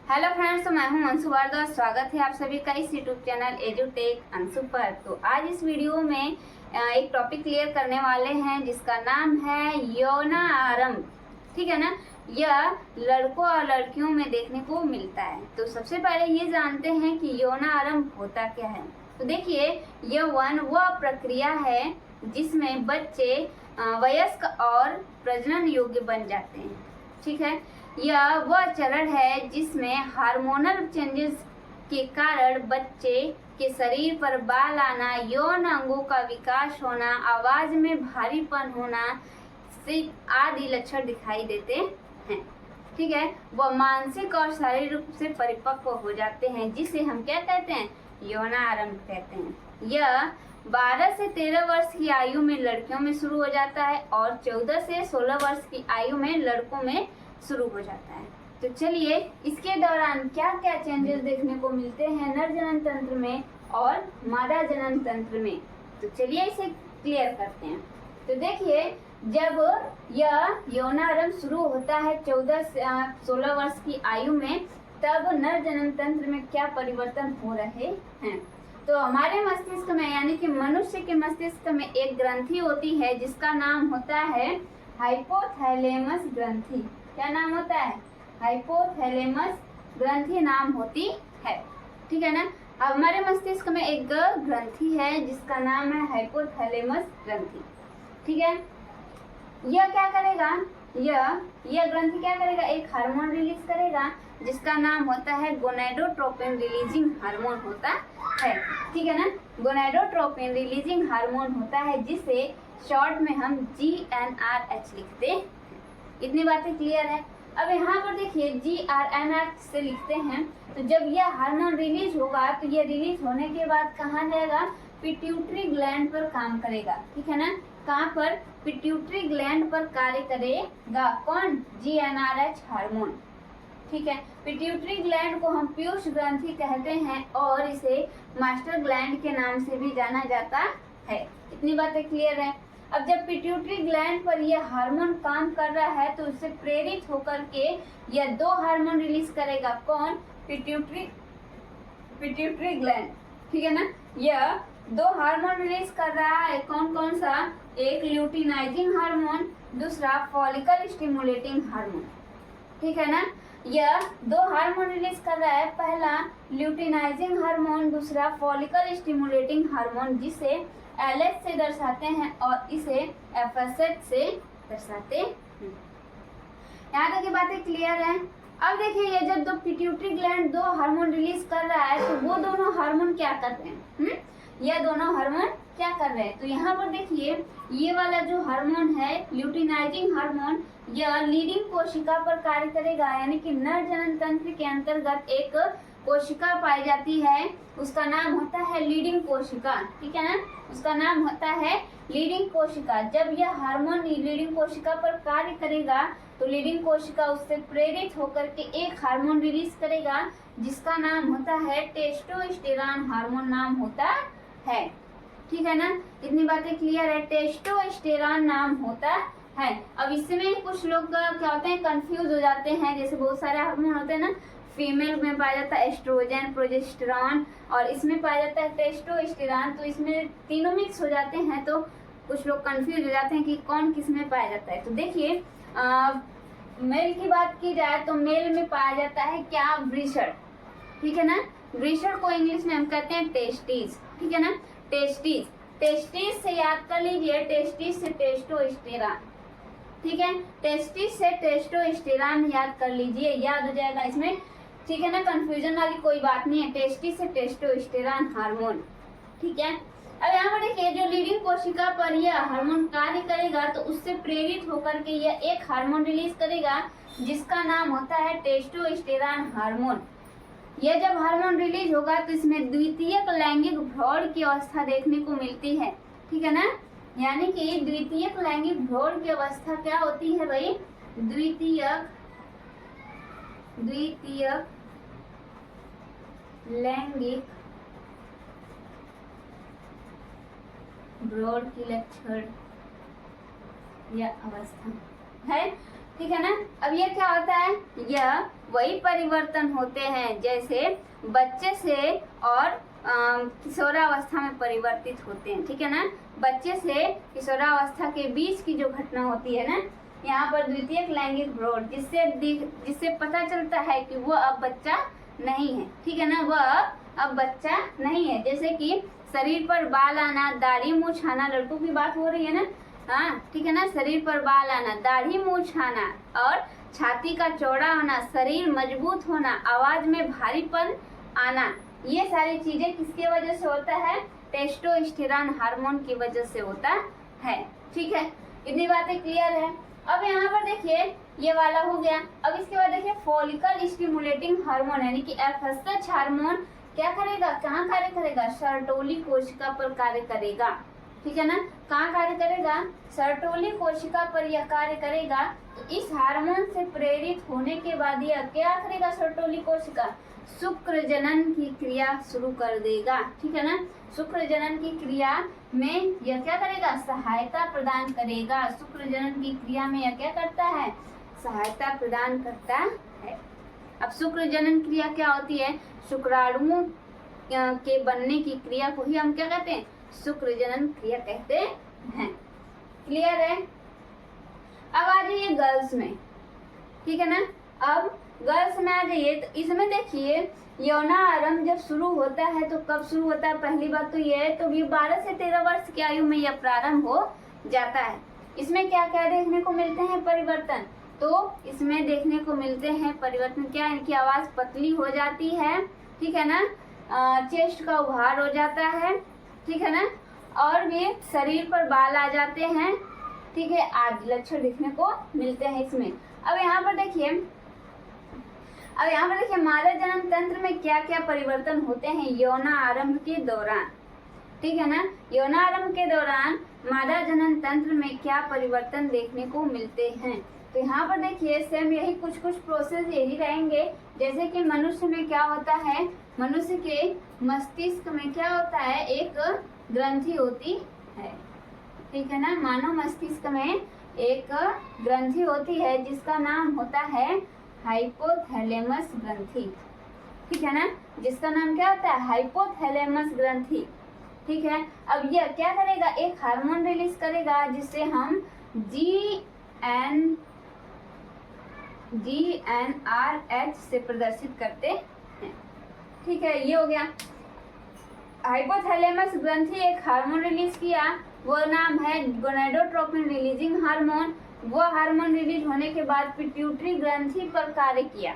Hello friends, तो मैं हूं अंशु भारद्वाज। स्वागत है आप सभी का इस यूट्यूब चैनल एजुटेक अंशु पर। तो आज इस वीडियो में एक टॉपिक क्लियर करने वाले हैं जिसका नाम है यौनारंभ। ठीक है ना। यह लड़कों और लड़कियों में देखने को मिलता है। तो सबसे पहले ये जानते हैं कि यौनारंभ होता क्या है। तो देखिए, यौवन वह प्रक्रिया है जिसमें बच्चे वयस्क और प्रजनन योग्य बन जाते हैं। ठीक है। यह वह चरण है जिसमें हार्मोनल चेंजेस के कारण बच्चे के शरीर पर बाल आना, यौन अंगों का विकास होना, आवाज में भारीपन होना से आदि लक्षण दिखाई देते हैं। ठीक है। वह मानसिक और शारीरिक रूप से परिपक्व हो जाते हैं, जिसे हम क्या कहते हैं, यौनारंभ कहते हैं। यह 12 से 13 वर्ष की आयु में लड़कियों में शुरू हो जाता है और 14 से 16 वर्ष की आयु में लड़कों में शुरू हो जाता है। तो चलिए, इसके दौरान क्या क्या चेंजेस देखने को मिलते हैं नर जनन तंत्र में और मादा जनन तंत्र में। तो चलिए इसे क्लियर करते हैं। तो देखिए, जब यह यौनारंभ शुरू होता है 14 से 16 वर्ष की आयु में, तब नर जनन तंत्र में क्या परिवर्तन हो रहे हैं। तो हमारे मस्तिष्क में, यानी कि मनुष्य के मस्तिष्क में एक ग्रंथि होती है जिसका नाम होता है हाइपोथैलेमस ग्रंथि। क्या नाम होता है, हाइपोथैलेमस ग्रंथि नाम होती है। ठीक है ना। अब हमारे मस्तिष्क में एक ग्रंथि है जिसका नाम है हाइपोथैलेमस ग्रंथि। ठीक है। यह क्या करेगा, यह ग्रंथि क्या करेगा, एक हार्मोन रिलीज करेगा जिसका नाम होता है गोनेडोट्रोपिन रिलीजिंग हार्मोन होता है। ठीक है ना। गोनेडोट्रोपिन रिलीजिंग हार्मोन होता है जिसे शॉर्ट में हम GnRH लिखते हैं। इतनी बातें क्लियर है। अब यहाँ पर देखिए, GnRH से लिखते हैं। तो जब यह हार्मोन रिलीज होगा तो यह रिलीज होने के बाद कहाँ जाएगा, पिट्यूटरी ग्लैंड पर काम करेगा। ठीक है ना। कहाँ पर, पिट्यूटरी ग्लैंड पर कार्य करेगा कौन, GnRH हार्मोन। ठीक है। पिट्यूटरी ग्लैंड को हम पीयूष ग्रंथि कहते हैं और इसे मास्टर ग्लैंड के नाम से भी जाना जाता है। इतनी बातें क्लियर है। अब जब पिट्यूटरी ग्लैंड पर यह हार्मोन काम कर रहा है तो उससे प्रेरित होकर के यह दो हार्मोन रिलीज करेगा कौन, पिट्यूटरी ग्लैंड। ठीक है ना। यह दो हार्मोन रिलीज कर रहा है, कौन कौन सा, एक ल्यूटिनाइजिंग हार्मोन, दूसरा फॉलिकल स्टिमुलेटिंग हार्मोन। ठीक है ना। यह दो हार्मोन रिलीज कर रहा है, पहला ल्यूटिनाइजिंग हार्मोन, दूसरा फॉलिकल स्टिमुलेटिंग हार्मोन, जिसे LH से दर्शाते हैं और इसे FSH से दर्शाते हैं। यहाँ तक की बातें क्लियर है। अब देखिए, ये जब दो पिट्यूटरी ग्लैंड दो हार्मोन रिलीज कर रहा है तो वो दोनों हार्मोन क्या कर रहे हैं, यह दोनों हार्मोन क्या कर रहे हैं। तो यहाँ पर देखिए, ये वाला जो हार्मोन है ल्यूटिनाइजिंग हार्मोन, यह लीडिंग कोशिका पर कार्य करेगा, यानी कि नर जनन तंत्र के अंतर्गत एक कोशिका पाई जाती है, उसका नाम होता है लीडिंग कोशिका। ठीक है ना। उसका नाम होता है लीडिंग कोशिका। जब यह हार्मोन लीडिंग कोशिका पर कार्य करेगा तो लीडिंग कोशिका उससे प्रेरित होकर के एक हार्मोन रिलीज करेगा जिसका नाम होता है टेस्टोस्टेरॉन हार्मोन नाम होता है। ठीक है ना। इतनी बातें क्लियर है, टेस्टोस्टेरॉन नाम होता है। अब इसमें कुछ लोग क्या होते हैं, कंफ्यूज हो जाते हैं। जैसे बहुत सारे हार्मोन होते हैं ना, फीमेल में पाया जाता है एस्ट्रोजन, प्रोजेस्टेरॉन, और इसमें पाया जाता है टेस्टोस्टेरॉन। तो इसमें तीनों मिक्स हो जाते हैं तो कुछ लोग कंफ्यूज हो जाते हैं कि कौन किस में पाया जाता है। तो देखिए, मेल की बात की जाए तो मेल में पाया जाता है क्या, वृषण। ठीक है ना। वृषण को इंग्लिश में हम कहते हैं टेस्टिस। ठीक है ना। टेस्टिस, टेस्टिस से याद कर लीजिए, टेस्टिस से टेस्टोस्टेरॉन। ठीक है। टेस्टिस से टेस्टोस्टेरॉन याद कर लीजिए, याद हो जाएगा इसमें। ठीक है ना। कंफ्यूजन वाली कोई बात नहीं है, टेस्टिस से टेस्टोस्टेरॉन हार्मोन। ठीक है। अब यहाँ पर देखिए, जो लीडिंग कोशिका पर यह हार्मोन कार्य करेगा तो उससे प्रेरित होकर के यह एक हार्मोन रिलीज करेगा जिसका नाम होता है टेस्टोस्टेरॉन हार्मोन। यह जब हार्मोन रिलीज होगा तो इसमें द्वितीयक लैंगिक भ्रूण की अवस्था देखने को मिलती है। ठीक है ना। यानी कि द्वितीयक लैंगिक भ्रूण की अवस्था क्या होती है भाई, द्वितीयक लैंगिक भ्रूण की लक्षण या अवस्था है। ठीक है ना। अब ये क्या होता है, यह वही परिवर्तन होते हैं जैसे बच्चे से और किशोरावस्था में परिवर्तित होते हैं। ठीक है ना, बच्चे से किशोरावस्था के बीच की जो घटना होती है ना, यहाँ पर द्वितीयक लैंगिक भ्रूण, जिससे पता चलता है कि वह अब बच्चा नहीं है। ठीक है ना, वह अब बच्चा नहीं है। जैसे कि शरीर पर बाल आना, दाढ़ी मूंछ आना, लड़कों की बात हो रही है ना, हाँ ठीक है ना, शरीर पर बाल आना, दाढ़ी मूंछ आना और छाती का चौड़ा होना, शरीर मजबूत होना, आवाज में भारीपन आना, ये सारी चीजें किसकी वजह से होता है, टेस्टोस्टेरोन हार्मोन की वजह से होता है। ठीक है, इतनी बातें क्लियर है। अब यहाँ पर देखिए ये वाला हो गया। अब इसके बाद देखिए फॉलिकल स्टिमुलेटिंग हार्मोन यानी कि एफएसएच हार्मोन क्या करेगा, कहाँ कार्य करेगा, सर्टोली कोशिका पर कार्य करेगा। ठीक है ना, कहाँ कार्य करेगा, सर्टोली कोशिका पर यह कार्य करेगा। तो इस हार्मोन से प्रेरित होने के बाद यह क्या करेगा, सर्टोली कोशिका शुक्र जनन की क्रिया शुरू कर देगा। ठीक है ना, शुक्र जनन की क्रिया में यह क्या करेगा, सहायता प्रदान करेगा। शुक्र जनन की क्रिया में यह क्या करता है, सहायता प्रदान करता है। अब शुक्र जनन क्रिया क्या होती है, शुक्राणुओं के बनने की क्रिया को ही हम क्या कहते हैं, शुक्र जनन क्रिया कहते हैं। क्लियर है। अब आ जाइए गर्ल्स में। ठीक है ना, अब गर्ल्स में आ जाइए तो इसमें देखिए यौनारंभ जब शुरू होता है तो कब शुरू होता है, पहली बात तो ये है, तो ये 12 से 13 वर्ष की आयु में यह प्रारंभ हो जाता है। इसमें क्या क्या देखने को मिलते हैं परिवर्तन, तो इसमें देखने को मिलते हैं परिवर्तन क्या, इनकी आवाज पतली हो जाती है। ठीक है ना, चेस्ट का उभार हो जाता है। ठीक है ना, और भी शरीर पर बाल आ जाते हैं। ठीक है, आदि लक्षण देखने को मिलते हैं इसमें। अब यहाँ पर देखिए मादा जन्म तंत्र में क्या क्या परिवर्तन होते हैं यौनारंभ के दौरान। ठीक है ना, यौनारंभ के दौरान मादा जनन तंत्र में क्या परिवर्तन देखने को मिलते हैं। तो यहाँ पर देखिए सेम यही कुछ प्रोसेस यही रहेंगे। जैसे कि मनुष्य में क्या होता है, मनुष्य के मस्तिष्क में क्या होता है, एक ग्रंथि होती है। ठीक है ना, मानव मस्तिष्क में एक ग्रंथि होती है जिसका नाम होता है हाइपोथैलेमस ग्रंथि। ठीक है ना, जिसका नाम क्या होता है, हाइपोथैलेमस ग्रंथि। ठीक है, अब यह क्या करेगा, एक हार्मोन रिलीज करेगा जिससे हम GnRH से प्रदर्शित करते हैं। ठीक है, ये हो गया। हाइपोथैलेमस ग्रंथि एक हार्मोन रिलीज किया, वो नाम है गोनेडोट्रोपिन रिलीजिंग हार्मोन। वो हार्मोन रिलीज होने के बाद पिट्यूटरी ग्रंथि पर कार्य किया।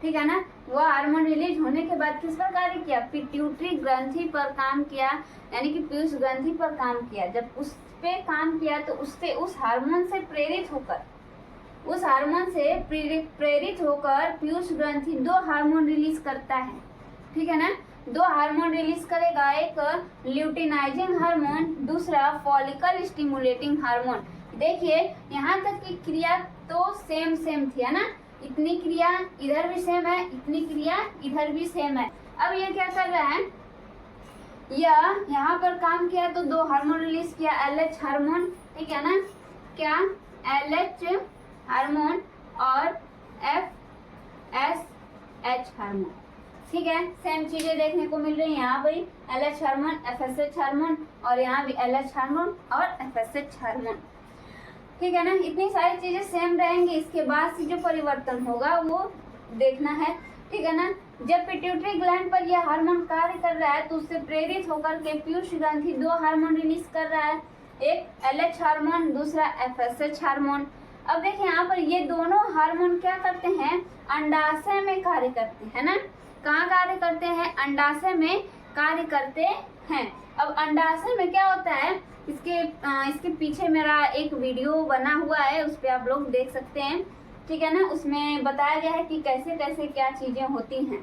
ठीक है ना, वो हार्मोन रिलीज होने के बाद किस पर कार्य किया, पिट्यूटरी ग्रंथि पर काम किया, यानी कि पीयूष ग्रंथि पर काम किया। जब उस पे काम किया तो उससे उस हार्मोन से प्रेरित होकर पीयूष ग्रंथि 2 हार्मोन रिलीज करता है। ठीक है ना, 2 हार्मोन रिलीज करेगा, एक ल्यूटिनाइजिंग हार्मोन, दूसरा फॉलिकल स्टिमुलेटिंग हार्मोन। देखिए यहाँ तक की क्रिया तो सेम थी, है ना, इतनी क्रिया इधर भी सेम है, इतनी क्रिया इधर भी सेम है। अब ये क्या कर रहा है, यह यहाँ पर काम किया तो 2 हार्मोन रिलीज किया, LH हार्मोन। ठीक है ना, क्या LH हार्मोन और FSH हार्मोन। ठीक है, सेम चीजें देखने को मिल रही है यहाँ भाई, LH हार्मोन, FSH हार्मोन, और यहाँ भी LH हार्मोन और FSH हार्मोन। ठीक है ना, इतनी सारी चीजें सेम रहेंगी। इसके बाद से जो परिवर्तन होगा वो देखना है। ठीक है ना, जब पिट्यूटरी ग्लैंड पर यह हार्मोन कार्य कर रहा है तो उससे प्रेरित होकर के पीयूष ग्रंथि 2 हार्मोन रिलीज कर रहा है, एक LH हार्मोन, दूसरा FSH हार्मोन। अब देखिए यहाँ पर ये दोनों हार्मोन क्या करते हैं, अंडाशय में कार्य करते हैं ना, कहाँ कार्य करते हैं, अंडाशय में कार्य करते हैं। अब अंडाशय में क्या होता है, इसके पीछे मेरा एक वीडियो बना हुआ है, उस पर आप लोग देख सकते हैं। ठीक है ना, उसमें बताया गया है कि कैसे कैसे क्या चीजें होती हैं।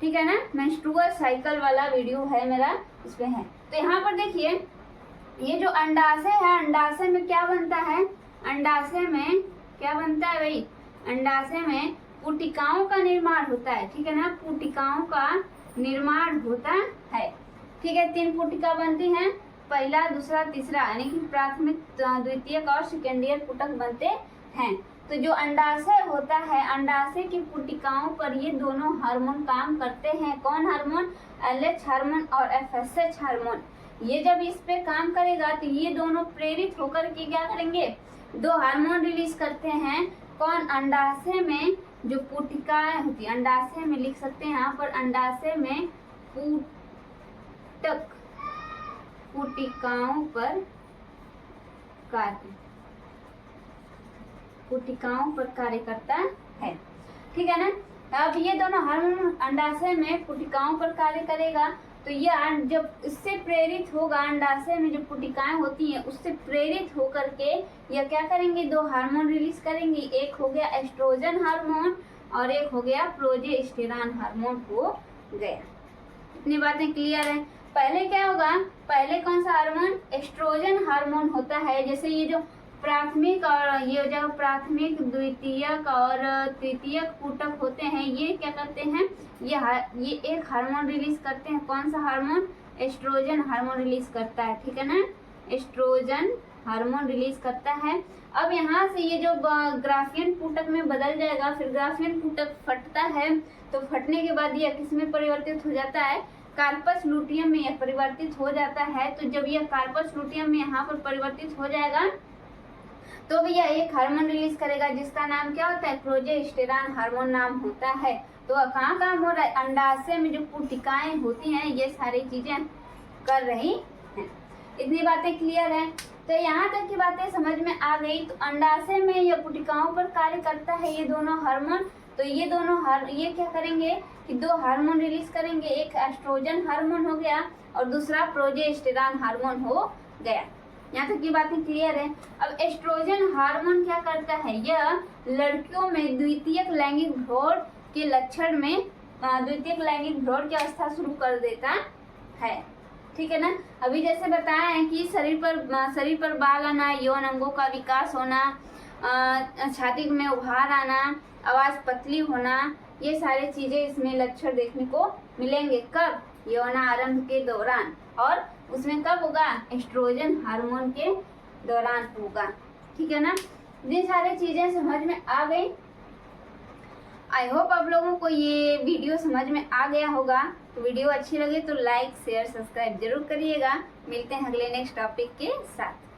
ठीक है ना, मेंस्ट्रुअल साइकिल वाला वीडियो है मेरा, उस पे है। तो यहाँ पर देखिए ये जो अंडाशय है, अंडाशय में क्या बनता है, अंडाशय में क्या बनता है भाई, अंडाशय में पुटिकाओं का निर्माण होता है। ठीक है ना, पुटिकाओं का निर्माण होता है। ठीक है, 3 पुटिका बनती हैं, पहला, दूसरा, तीसरा, यानी कि प्राथमिक, द्वितीयक और सेकेंडरी पुटक बनते हैं। तो जो अंडाशय होता है, अंडाशय की पुटिकाओं पर ये दोनों हार्मोन काम करते हैं। कौन हार्मोन? LH हार्मोन और FSH हार्मोन। ये जब इस पे काम करेगा तो ये दोनों प्रेरित होकर के क्या करेंगे? दो हार्मोन रिलीज करते हैं। कौन? अंडाशय में जो पुटिकाएं होती है, अंडाशय में लिख सकते हैं यहाँ पर, अंडाशय में पुटक, पुटिकाओं पर कार्य, पुटिकाओं पर कार्य करता है। ठीक है ना? अब ये दोनों हार्मोन अंडाशय में पुटिकाओं पर कार्य करेगा तो ये जब इससे प्रेरित होगा, अंडाशय में जो पुटिकाएं होती हैं उससे प्रेरित होकर के ये क्या करेंगे? दो हार्मोन रिलीज करेंगे। एक हो गया एस्ट्रोजन हार्मोन और एक हो गया प्रोजेस्टेरॉन हार्मोन हो गया। इतनी बातें क्लियर है? पहले क्या होगा? पहले कौन सा हार्मोन? एस्ट्रोजन हार्मोन होता है। जैसे ये जो प्राथमिक और ये जो प्राथमिक, द्वितीयक और तृतीयक पुटक होते हैं, ये क्या करते हैं? ये एक हार्मोन रिलीज करते हैं। कौन सा हार्मोन? एस्ट्रोजन हार्मोन रिलीज करता है। ठीक है ना? एस्ट्रोजन हार्मोन रिलीज करता है। अब यहाँ से ये जो ग्राफियन पुटक में बदल जाएगा, फिर ग्राफियन पुटक फटता है तो फटने के बाद ये किस में परिवर्तित हो जाता है? कार्पस लूटियम में यह परिवर्तित हो जाता है। तो जब यह कार्पस लूटियम में यहाँ पर परिवर्तित हो जाएगा तो भी यह एक हार्मोन रिलीज करेगा जिसका नाम क्या होता है? प्रोजेस्टेरॉन हार्मोन नाम होता है। तो कहाँ काम हो रहा है? अंडाशय में जो पुटिकाएं होती हैं ये सारी चीजें कर रही हैं। इतनी बातें क्लियर है? तो यहाँ तक की बातें समझ में आ गई। तो अंडाशय में यह पुटिकाओं पर कार्य करता है ये दोनों हार्मोन। तो ये दोनों ये क्या करेंगे कि दो हार्मोन रिलीज करेंगे। एक एस्ट्रोजन हार्मोन हो गया और दूसरा प्रोजेस्टेरॉन हार्मोन हो गया। यहाँ तक की बातें क्लियर है? अब एस्ट्रोजन हार्मोन क्या करता है? यह लड़कियों में द्वितीयक लैंगिक भ्रूण के लक्षण में द्वितीयक लैंगिक भ्रूण की अवस्था शुरू कर देता है। ठीक है ना? अभी जैसे बताया है कि शरीर पर बाल आना, यौन अंगों का विकास होना, छाती में उभार आना, आवाज पतली होना, ये सारी चीजें इसमें लक्षण देखने को मिलेंगे। कब? यौनारंभ के दौरान। और उसमें कब होगा? एस्ट्रोजन हार्मोन के दौरान होगा। ठीक है ना? ये सारी चीजें समझ में आ गई। आई होप आप लोगों को ये वीडियो समझ में आ गया होगा। तो वीडियो अच्छी लगे तो लाइक, शेयर, सब्सक्राइब जरूर करिएगा। मिलते हैं अगले नेक्स्ट टॉपिक के साथ।